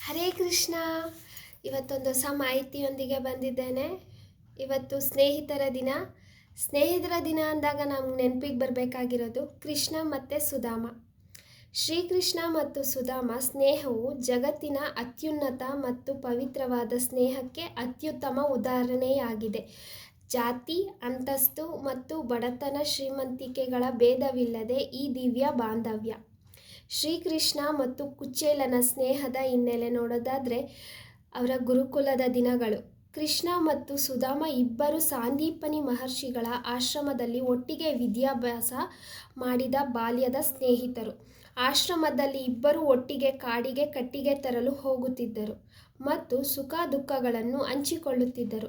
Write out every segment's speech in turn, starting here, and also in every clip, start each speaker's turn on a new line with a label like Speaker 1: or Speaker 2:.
Speaker 1: ಹರೇ ಕೃಷ್ಣ. ಇವತ್ತೊಂದು ಹೊಸ ಮಾಹಿತಿಯೊಂದಿಗೆ ಬಂದಿದ್ದೇನೆ. ಇವತ್ತು ಸ್ನೇಹಿತರ ದಿನ. ಸ್ನೇಹಿತರ ದಿನ ಅಂದಾಗ ನಮ್ಗೆ ನೆನಪಿಗೆ ಬರಬೇಕಾಗಿರೋದು ಕೃಷ್ಣ ಮತ್ತು ಸುಧಾಮ. ಶ್ರೀಕೃಷ್ಣ ಮತ್ತು ಸುಧಾಮ ಸ್ನೇಹವು ಜಗತ್ತಿನ ಅತ್ಯುನ್ನತ ಮತ್ತು ಪವಿತ್ರವಾದ ಸ್ನೇಹಕ್ಕೆ ಅತ್ಯುತ್ತಮ ಉದಾಹರಣೆಯಾಗಿದೆ. ಜಾತಿ, ಅಂತಸ್ತು ಮತ್ತು ಬಡತನ, ಶ್ರೀಮಂತಿಕೆಗಳ ಭೇದವಿಲ್ಲದೆ ಈ ದಿವ್ಯ ಬಾಂಧವ್ಯ. ಶ್ರೀಕೃಷ್ಣ ಮತ್ತು ಕುಚೇಲನ ಸ್ನೇಹದ ಹಿನ್ನೆಲೆ ನೋಡೋದಾದರೆ ಅವರ ಗುರುಕುಲದ ದಿನಗಳು. ಕೃಷ್ಣ ಮತ್ತು ಸುಧಾಮ ಇಬ್ಬರು ಸಾಂದೀಪನಿ ಮಹರ್ಷಿಗಳ ಆಶ್ರಮದಲ್ಲಿ ಒಟ್ಟಿಗೆ ವಿದ್ಯಾಭ್ಯಾಸ ಮಾಡಿದ ಬಾಲ್ಯದ ಸ್ನೇಹಿತರು. ಆಶ್ರಮದಲ್ಲಿ ಇಬ್ಬರು ಒಟ್ಟಿಗೆ ಕಾಡಿಗೆ ಕಟ್ಟಿಗೆ ತರಲು ಹೋಗುತ್ತಿದ್ದರು ಮತ್ತು ಸುಖ ದುಃಖಗಳನ್ನು ಹಂಚಿಕೊಳ್ಳುತ್ತಿದ್ದರು.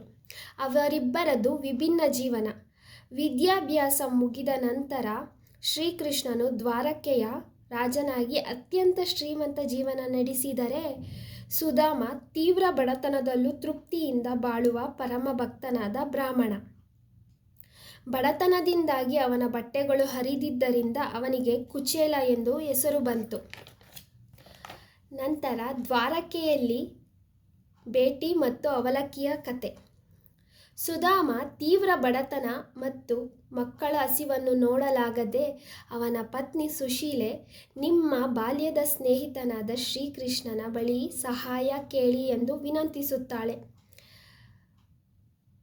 Speaker 1: ಅವರಿಬ್ಬರದು ವಿಭಿನ್ನ ಜೀವನ. ವಿದ್ಯಾಭ್ಯಾಸ ಮುಗಿದ ನಂತರ ಶ್ರೀಕೃಷ್ಣನು ದ್ವಾರಕೆಯ ರಾಜನಾಗಿ ಅತ್ಯಂತ ಶ್ರೀಮಂತ ಜೀವನ ನಡೆಸಿದರೆ, ಸುಧಾಮ ತೀವ್ರ ಬಡತನದಲ್ಲೂ ತೃಪ್ತಿಯಿಂದ ಬಾಳುವ ಪರಮಭಕ್ತನಾದ ಬ್ರಾಹ್ಮಣ. ಬಡತನದಿಂದಾಗಿ ಅವನ ಬಟ್ಟೆಗಳು ಹರಿದಿದ್ದರಿಂದ ಅವನಿಗೆ ಕುಚೇಲ ಎಂದು ಹೆಸರು ಬಂತು. ನಂತರ ದ್ವಾರಕೆಯಲ್ಲಿ ಭೇಟಿ ಮತ್ತು ಅವಲಕ್ಕಿಯ ಕತೆ. ಸುಧಾಮ ತೀವ್ರ ಬಡತನ ಮತ್ತು ಮಕ್ಕಳ ಹಸಿವನ್ನು ನೋಡಲಾಗದೆ ಅವನ ಪತ್ನಿ ಸುಶೀಲೆ ನಿಮ್ಮ ಬಾಲ್ಯದ ಸ್ನೇಹಿತನಾದ ಶ್ರೀಕೃಷ್ಣನ ಬಳಿ ಸಹಾಯ ಕೇಳಿ ಎಂದು ವಿನಂತಿಸುತ್ತಾಳೆ.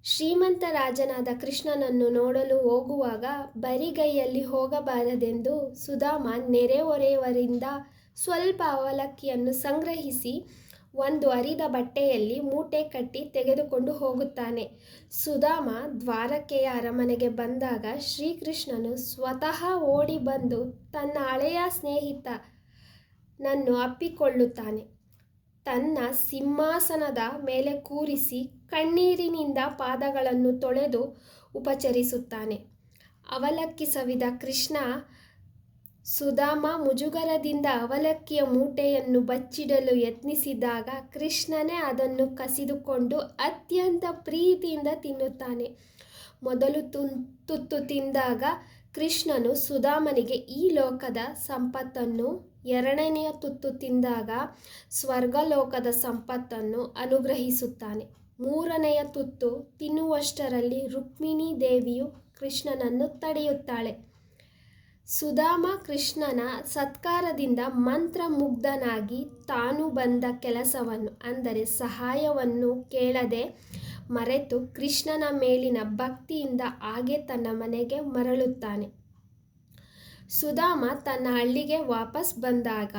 Speaker 1: ಶ್ರೀಮಂತ ರಾಜನಾದ ಕೃಷ್ಣನನ್ನು ನೋಡಲು ಹೋಗುವಾಗ ಬರಿಗೈಯಲ್ಲಿ ಹೋಗಬಾರದೆಂದು ಸುಧಾಮ ನೆರೆಹೊರೆಯವರಿಂದ ಸ್ವಲ್ಪ ಅವಲಕ್ಕಿಯನ್ನು ಸಂಗ್ರಹಿಸಿ ಒಂದು ಹರಿದ ಬಟ್ಟೆಯಲ್ಲಿ ಮೂಟೆ ಕಟ್ಟಿ ತೆಗೆದುಕೊಂಡು ಹೋಗುತ್ತಾನೆ. ಸುಧಾಮ ದ್ವಾರಕೆಯ ಅರಮನೆಗೆ ಬಂದಾಗ ಶ್ರೀಕೃಷ್ಣನು ಸ್ವತಃ ಓಡಿ ಬಂದು ತನ್ನ ಹಳೆಯ ಸ್ನೇಹಿತನನ್ನು ಅಪ್ಪಿಕೊಳ್ಳುತ್ತಾನೆ. ತನ್ನ ಸಿಂಹಾಸನದ ಮೇಲೆ ಕೂರಿಸಿ ಕಣ್ಣೀರಿನಿಂದ ಪಾದಗಳನ್ನು ತೊಳೆದು ಉಪಚರಿಸುತ್ತಾನೆ. ಅವಲಕ್ಕಿ ಸವಿದ ಕೃಷ್ಣ ಸುಧಾಮ ಮುಜುಗರದಿಂದ ಅವಲಕ್ಕಿಯ ಮೂಟೆಯನ್ನು ಬಚ್ಚಿಡಲು ಯತ್ನಿಸಿದಾಗ ಕೃಷ್ಣನೇ ಅದನ್ನು ಕಸಿದುಕೊಂಡು ಅತ್ಯಂತ ಪ್ರೀತಿಯಿಂದ ತಿನ್ನುತ್ತಾನೆ. ಮೊದಲು ತುತ್ತು ತಿಂದಾಗ ಕೃಷ್ಣನು ಸುಧಾಮನಿಗೆ ಈ ಲೋಕದ ಸಂಪತ್ತನ್ನು, ಎರಡನೆಯ ತುತ್ತು ತಿಂದಾಗ ಸ್ವರ್ಗಲೋಕದ ಸಂಪತ್ತನ್ನು ಅನುಗ್ರಹಿಸುತ್ತಾನೆ. ಮೂರನೆಯ ತುತ್ತು ತಿನ್ನುವಷ್ಟರಲ್ಲಿ ರುಕ್ಮಿಣೀ ದೇವಿಯು ಕೃಷ್ಣನನ್ನು ತಡೆಯುತ್ತಾಳೆ. ಸುಧಾಮ ಕೃಷ್ಣನ ಸತ್ಕಾರದಿಂದ ಮಂತ್ರಮುಗ್ಧನಾಗಿ ತಾನು ಬಂದ ಕೆಲಸವನ್ನು, ಅಂದರೆ ಸಹಾಯವನ್ನು ಕೇಳದೆ ಮರೆತು ಕೃಷ್ಣನ ಮೇಲಿನ ಭಕ್ತಿಯಿಂದ ಹಾಗೆ ತನ್ನ ಮನೆಗೆ ಮರಳುತ್ತಾನೆ. ಸುಧಾಮ ತನ್ನ ಹಳ್ಳಿಗೆ ವಾಪಸ್ ಬಂದಾಗ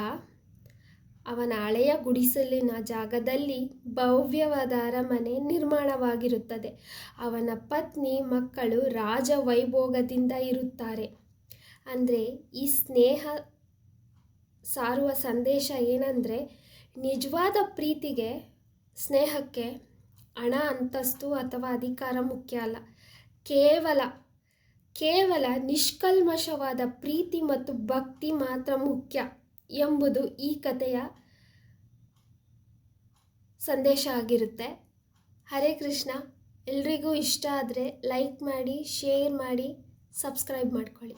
Speaker 1: ಅವನ ಹಳೆಯ ಗುಡಿಸಲಿನ ಜಾಗದಲ್ಲಿ ಭವ್ಯವಾದ ಅರಮನೆ ನಿರ್ಮಾಣವಾಗಿರುತ್ತದೆ. ಅವನ ಪತ್ನಿ, ಮಕ್ಕಳು ರಾಜವೈಭೋಗದಿಂದ ಇರುತ್ತಾರೆ. ಅಂದರೆ ಈ ಸ್ನೇಹ ಸಾರುವ ಸಂದೇಶ ಏನಂದರೆ, ನಿಜವಾದ ಪ್ರೀತಿಗೆ, ಸ್ನೇಹಕ್ಕೆ ಹಣ, ಅಂತಸ್ತು ಅಥವಾ ಅಧಿಕಾರ ಮುಖ್ಯ ಅಲ್ಲ. ಕೇವಲ ನಿಷ್ಕಲ್ಮಶವಾದ ಪ್ರೀತಿ ಮತ್ತು ಭಕ್ತಿ ಮಾತ್ರ ಮುಖ್ಯ ಎಂಬುದು ಈ ಕಥೆಯ ಸಂದೇಶ ಆಗಿರುತ್ತೆ. ಹರೇ ಕೃಷ್ಣ. ಎಲ್ರಿಗೂ ಇಷ್ಟ ಆದರೆ ಲೈಕ್ ಮಾಡಿ, ಶೇರ್ ಮಾಡಿ, ಸಬ್ಸ್ಕ್ರೈಬ್ ಮಾಡ್ಕೊಳ್ಳಿ.